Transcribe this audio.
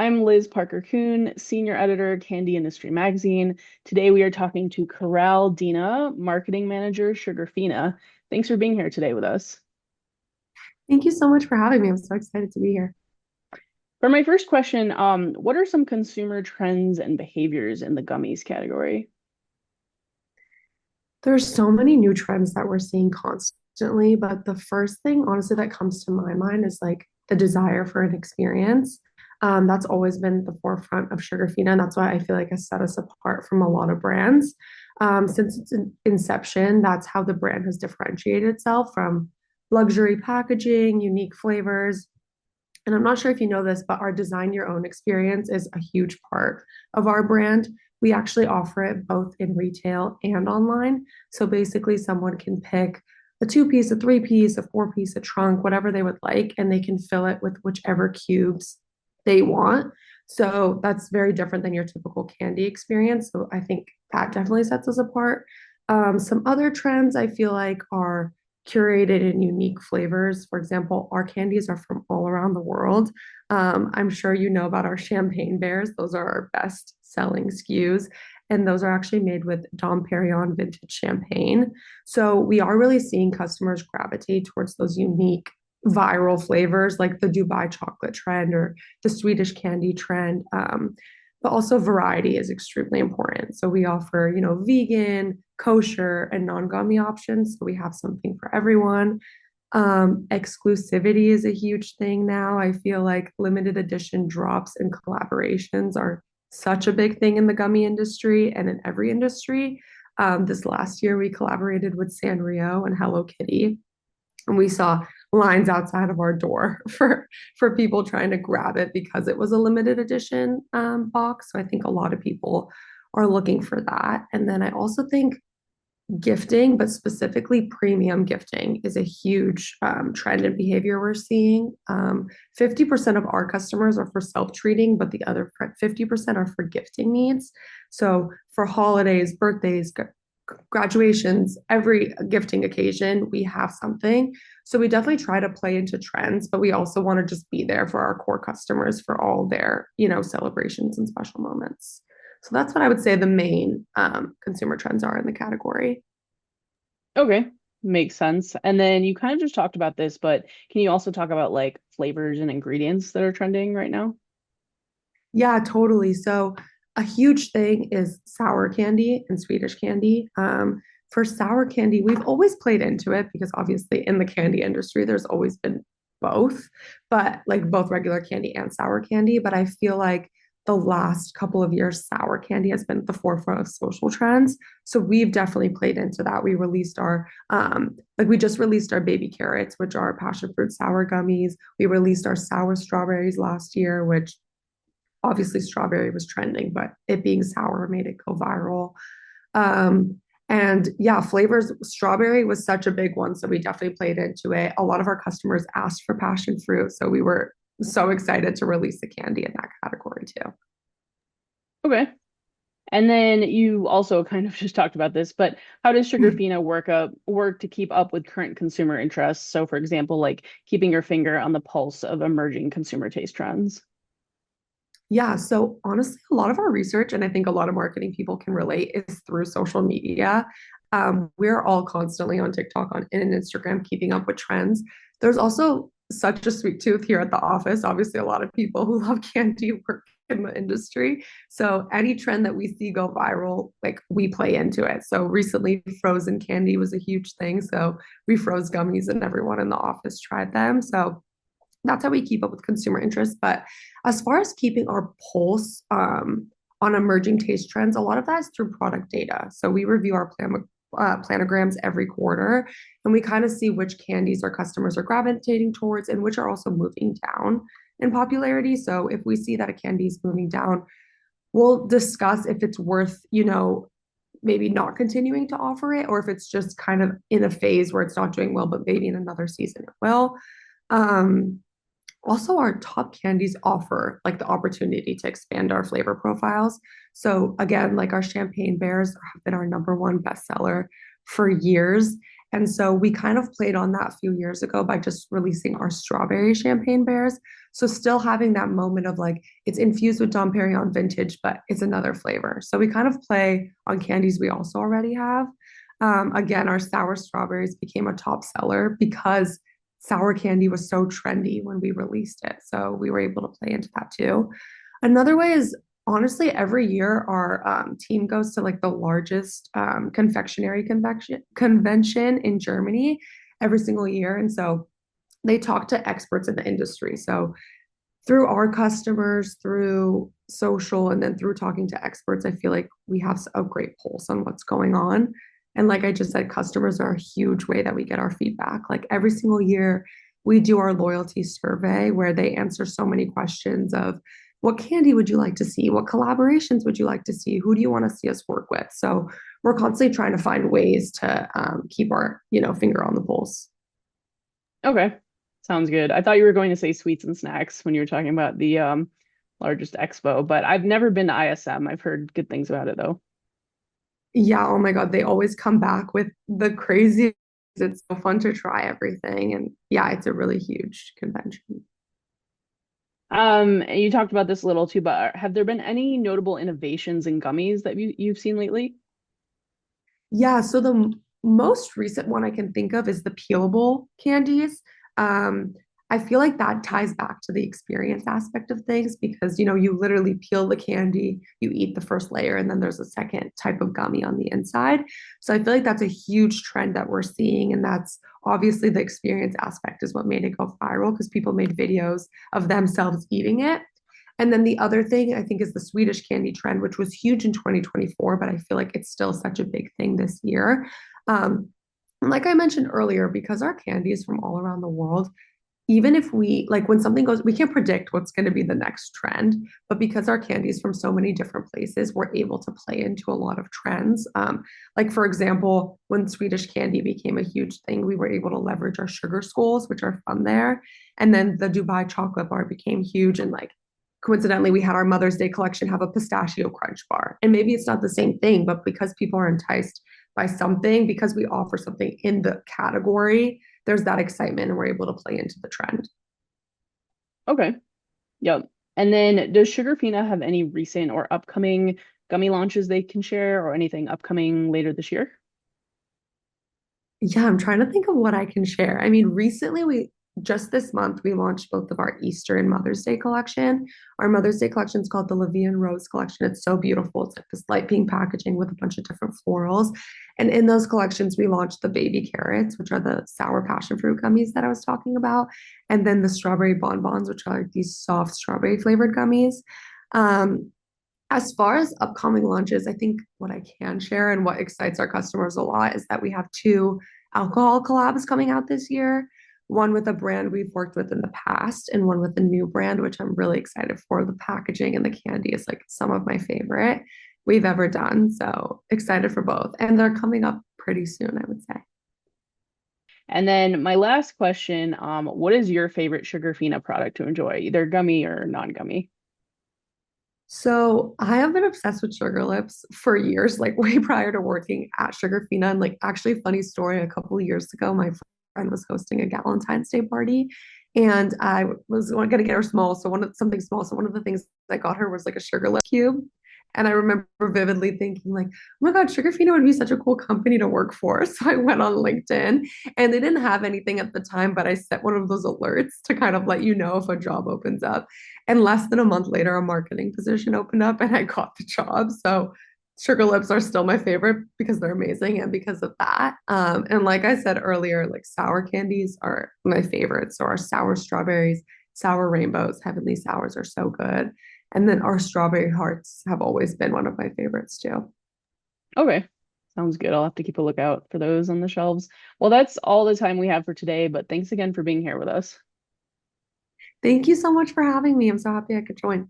I'm Liz Parker-Kuhn, Senior Editor, Candy Industry Magazine. Today we are talking to Coral Dina, Marketing Manager, Sugarfina. Thanks for being here today with us. Thank you so much for having me. I'm so excited to be here. For my first question, what are some consumer trends and behaviors in the gummies category? There's so many new trends that we're seeing constantly, but the first thing, honestly, that comes to my mind is like the desire for an experience. That's always been the forefront of Sugarfina, and that's why I feel like it set us apart from a lot of brands. Since its inception, that's how the brand has differentiated itself from luxury packaging, unique flavors. And I'm not sure if you know this, but our design your own experience is a huge part of our brand. We actually offer it both in retail and online. So basically, someone can pick a two-piece, a three-piece, a four-piece, a trunk, whatever they would like, and they can fill it with whichever cubes they want. So that's very different than your typical candy experience. So I think that definitely sets us apart. Some other trends I feel like are curated in unique flavors. For example, our candies are from all around the world. I'm sure you know about our champagne bears. Those are our best selling SKUs. And those are actually made with Dom Perignon vintage champagne. So we are really seeing customers gravitate towards those unique viral flavors like the Dubai chocolate trend or the Swedish candy trend. But also variety is extremely important. So we offer, vegan, kosher, and non-gummy options. So we have something for everyone. Exclusivity is a huge thing now. I feel like limited edition drops and collaborations are such a big thing in the gummy industry and in every industry. This last year, we collaborated with Sanrio and Hello Kitty, and we saw lines outside of our door for people trying to grab it because it was a limited edition box. So I think a lot of people are looking for that. And then I also think gifting, but specifically premium gifting, is a huge trend and behavior we're seeing. 50% of our customers are for self-treating, but the other 50% are for gifting needs. So for holidays, birthdays, graduations, every gifting occasion, we have something. So we definitely try to play into trends, but we also want to just be there for our core customers for all their, celebrations and special moments. So that's what I would say the main consumer trends are in the category. Okay, makes sense. And then you kind of just talked about this, but can you also talk about like flavors and ingredients that are trending right now? Yeah, totally. So a huge thing is sour candy and Swedish candy. For sour candy, we've always played into it because obviously in the candy industry, there's always been both, but like both regular candy and sour candy. But I feel like the last couple of years, sour candy has been at the forefront of social trends. So we've definitely played into that. We just released our baby carrots, which are passion fruit sour gummies. We released our sour strawberries last year, which obviously strawberry was trending, but it being sour made it go viral. And yeah, flavors, strawberry was such a big one. So we definitely played into it. A lot of our customers asked for passion fruit. So we were so excited to release the candy in that category too. Okay. And then you also kind of just talked about this, but how does Sugarfina work to keep up with current consumer interests? So, for example, like keeping your finger on the pulse of emerging consumer taste trends. Yeah, so honestly, a lot of our research, and I think a lot of marketing people can relate, is through social media. We're all constantly on TikTok and Instagram, keeping up with trends. There's also such a sweet tooth here at the office. Obviously, a lot of people who love candy work in the industry. So any trend that we see go viral, like we play into it. So recently, frozen candy was a huge thing. So we froze gummies, and everyone in the office tried them. So that's how we keep up with consumer interest. But as far as keeping our pulse on emerging taste trends, a lot of that is through product data. So we review our planograms every quarter, and we kind of see which candies our customers are gravitating towards and which are also moving down in popularity. So if we see that a candy is moving down, we'll discuss if it's worth, maybe not continuing to offer it, or if it's just kind of in a phase where it's not doing well, but maybe in another season it will. Um, Also, our top candies offer like the opportunity to expand our flavor profiles. So again, like our champagne bears have been our number one bestseller for years. And so we kind of played on that a few years ago by just releasing our strawberry champagne bears. So still having that moment of like it's infused with Dom Perignon vintage, but it's another flavor. So we kind of play on candies we also already have. Again, our sour strawberries became a top seller because sour candy was so trendy when we released it. So we were able to play into that too. Another way is honestly, every year our team goes to like the largest confectionery convention in Germany every single year. And so they talk to experts in the industry. So through our customers, through social, and then through talking to experts, I feel like we have a great pulse on what's going on. And like I just said, customers are a huge way that we get our feedback. Like every single year, we do our loyalty survey where they answer so many questions of what candy would you like to see? What collaborations would you like to see? Who do you want to see us work with? So we're constantly trying to find ways to keep our, finger on the pulse. Okay. Sounds good. I thought you were going to say sweets and snacks when you were talking about the largest expo, but I've never been to ISM. I've heard good things about it though. Yeah, oh my God, they always come back with the crazy. It's so fun to try everything. And yeah, it's a really huge convention. And you talked about this a little too, but have there been any notable innovations in gummies that you've seen lately? Yeah, so the most recent one I can think of is the peelable candies. Um, I feel like that ties back to the experience aspect of things because, you literally peel the candy, you eat the first layer, and then there's a second type of gummy on the inside. So I feel like that's a huge trend that we're seeing. And that's obviously the experience aspect is what made it go viral because people made videos of themselves eating it. And then the other thing I think is the Swedish candy trend, which was huge in 2024, but I feel like it's still such a big thing this year. Um, like I mentioned earlier, because our candy is from all around the world, even if we like when something goes, we can't predict what's going to be the next trend, but because our candy is from so many different places, we're able to play into a lot of trends. Like, for example, when Swedish candy became a huge thing, we were able to leverage our sugar skulls, which are from there. And then the Dubai chocolate bar became huge. And like, coincidentally, we had our Mother's Day collection have a pistachio crunch bar. And maybe it's not the same thing, but because people are enticed by something, because we offer something in the category, there's that excitement and we're able to play into the trend. Okay. Yep. And then does Sugarfina have any recent or upcoming gummy launches they can share or anything upcoming later this year? Yeah, I'm trying to think of what I can share. I mean, recently we just this month we launched both of our Easter and Mother's Day collection. Our Mother's Day collection is called the Lavian Rose collection. It's so beautiful. It's like this light pink packaging with a bunch of different florals. And in those collections, we launched the baby carrots, which are the sour passion fruit gummies that I was talking about, and then the strawberry bonbons, which are like these soft strawberry flavored gummies. Um, as far as upcoming launches, I think what I can share and what excites our customers a lot is that we have two alcohol collabs coming out this year. One with a brand we've worked with in the past, and one with a new brand, which I'm really excited for. The packaging and the candy is like some of my favorite we've ever done. So excited for both. And they're coming up pretty soon, I would say. And then my last question, what is your favorite Sugarfina product to enjoy, either gummy or non-gummy? So I have been obsessed with Sugar Lips for years, like way prior to working at Sugarfina. And like actually, funny story, a couple of years ago, my friend was hosting a Valentine's Day party, and I was going to get her small. So something small. So one of the things I got her was like a Sugar Lip cube. And I remember vividly thinking, like, oh my God, Sugarfina would be such a cool company to work for. So I went on LinkedIn and they didn't have anything at the time, but I set one of those alerts to kind of let you know if a job opens up. And less than a month later, a marketing position opened up and I got the job. So Sugar Lips are still my favorite because they're amazing and because of that. And like I said earlier, like sour candies are my favorite. So our sour strawberries, sour rainbows, heavenly sours are so good. And then our strawberry hearts have always been one of my favorites too. Okay. Sounds good. I'll have to keep a lookout for those on the shelves. Well, that's all the time we have for today, but thanks again for being here with us. Thank you so much for having me. I'm so happy I could join.